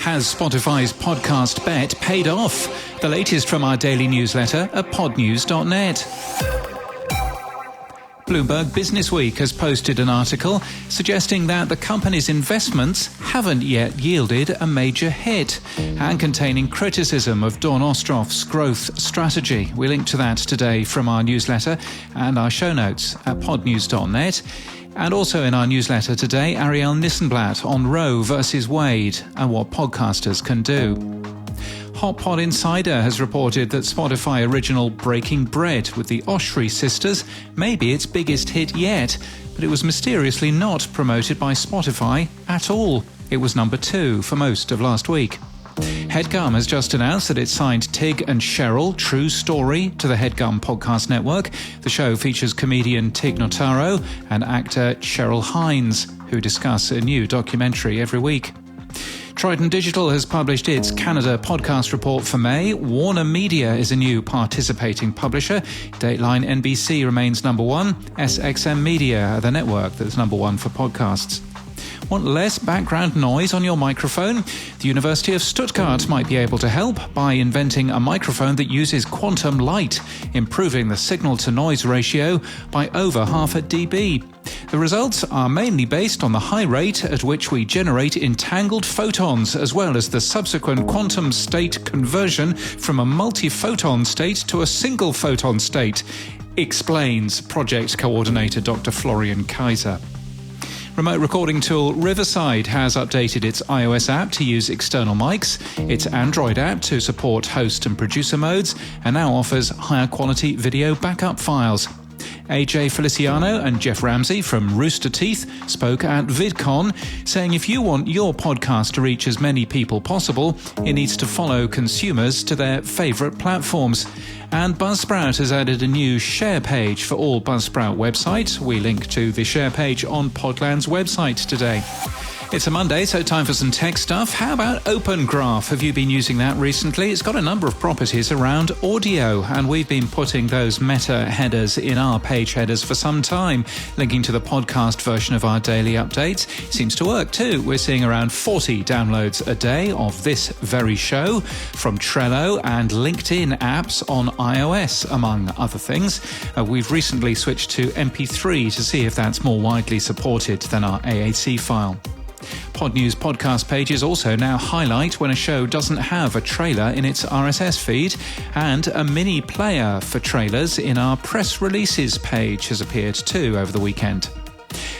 Has Spotify's podcast bet paid off? The latest from our daily newsletter at podnews.net. Bloomberg Businessweek has posted an article suggesting that the company's investments haven't yet yielded a major hit and containing criticism of Dawn Ostrov's growth strategy. We link to that today from our newsletter and our show notes at podnews.net. And also in our newsletter today, Ariel Nissenblatt on Roe versus Wade and what podcasters can do. Hot Pod Insider has reported that Spotify original Breaking Bread with the Oshry sisters may be its biggest hit yet, but it was mysteriously not promoted by Spotify at all. It was number 2 for most of last week. HeadGum has just announced that it signed Tig and Cheryl, True Story, to the HeadGum podcast network. The show features comedian Tig Notaro and actor Cheryl Hines, who discuss a new documentary every week. Trident Digital has published its Canada podcast report for May. Warner Media is a new participating publisher. Dateline NBC remains number 1. SXM Media, the network that's number 1 for podcasts. Want less background noise on your microphone? The University of Stuttgart might be able to help by inventing a microphone that uses quantum light, improving the signal-to-noise ratio by over half a dB. The results are mainly based on the high rate at which we generate entangled photons, as well as the subsequent quantum state conversion from a multi-photon state to a single photon state, explains project coordinator Dr. Florian Kaiser. Remote recording tool Riverside has updated its iOS app to use external mics, its Android app to support host and producer modes, and now offers higher quality video backup files. AJ Feliciano and Jeff Ramsey from Rooster Teeth spoke at VidCon, saying if you want your podcast to reach as many people possible, it needs to follow consumers to their favourite platforms. And Buzzsprout has added a new share page for all Buzzsprout websites. We link to the share page on Podland's website today. It's a Monday, so time for some tech stuff. How about Open Graph? Have you been using that recently? It's got a number of properties around audio, and we've been putting those meta headers in our page headers for some time, linking to the podcast version of our daily updates. Seems to work too. We're seeing around 40 downloads a day of this very show from Trello and LinkedIn apps on iOS, among other things. We've recently switched to MP3 to see if that's more widely supported than our AAC file. Podnews podcast pages also now highlight when a show doesn't have a trailer in its RSS feed, and a mini player for trailers in our press releases page has appeared too over the weekend.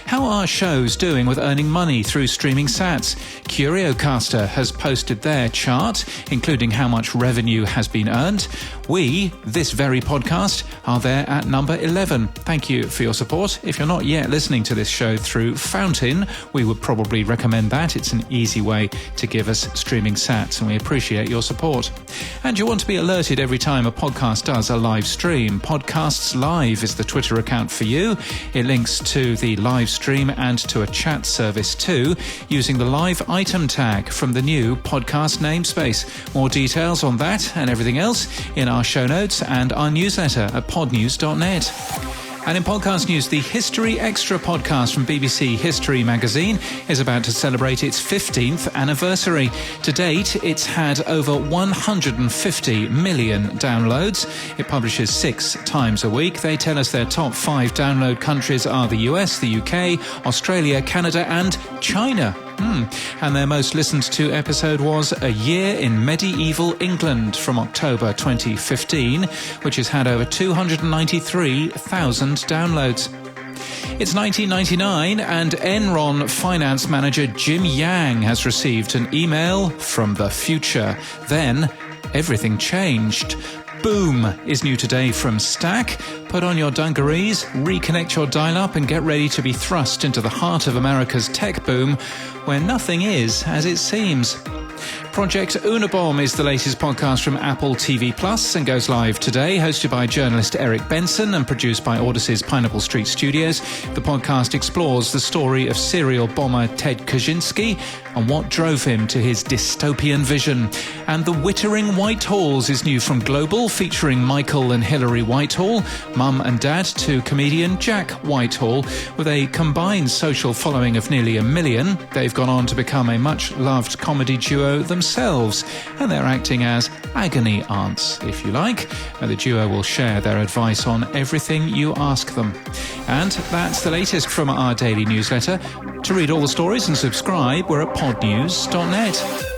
How are shows doing with earning money through streaming sats? Curiocaster has posted their chart, including how much revenue has been earned. We, this very podcast, are there at number 11. Thank you for your support. If you're not yet listening to this show through Fountain, we would probably recommend that. It's an easy way to give us streaming sats, and we appreciate your support. And you want to be alerted every time a podcast does a live stream. Podcasts Live is the Twitter account for you. It links to the live stream and to a chat service too, using the live item tag from the new podcast namespace. More details on that and everything else in our show notes and our newsletter at podnews.net. And in podcast news, the History Extra podcast from BBC History magazine is about to celebrate its 15th anniversary. To date, it's had over 150 million downloads. It publishes 6 times a week. They tell us their top 5 download countries are the US, the UK, Australia, Canada and China. And their most listened to episode was A Year in Medieval England from October 2015, which has had over 293,000 downloads. It's 1999 and Enron finance manager Jim Yang has received an email from the future. Then everything changed. Boom is new today from Stack. Put on your dungarees, reconnect your dial-up and get ready to be thrust into the heart of America's tech boom, where nothing is as it seems. Project Unabomber is the latest podcast from Apple TV Plus and goes live today, hosted by journalist Eric Benson and produced by Odyssey's Pineapple Street Studios. The podcast explores the story of serial bomber Ted Kaczynski and what drove him to his dystopian vision. And The Wittering Whitehalls is new from Global, featuring Michael and Hilary Whitehall, mum and dad to comedian Jack Whitehall. With a combined social following of nearly 1 million, they've gone on to become a much-loved comedy duo themselves, and they're acting as agony aunts, if you like. And the duo will share their advice on everything you ask them. And that's the latest from our daily newsletter. To read all the stories and subscribe, we're at podnews.net.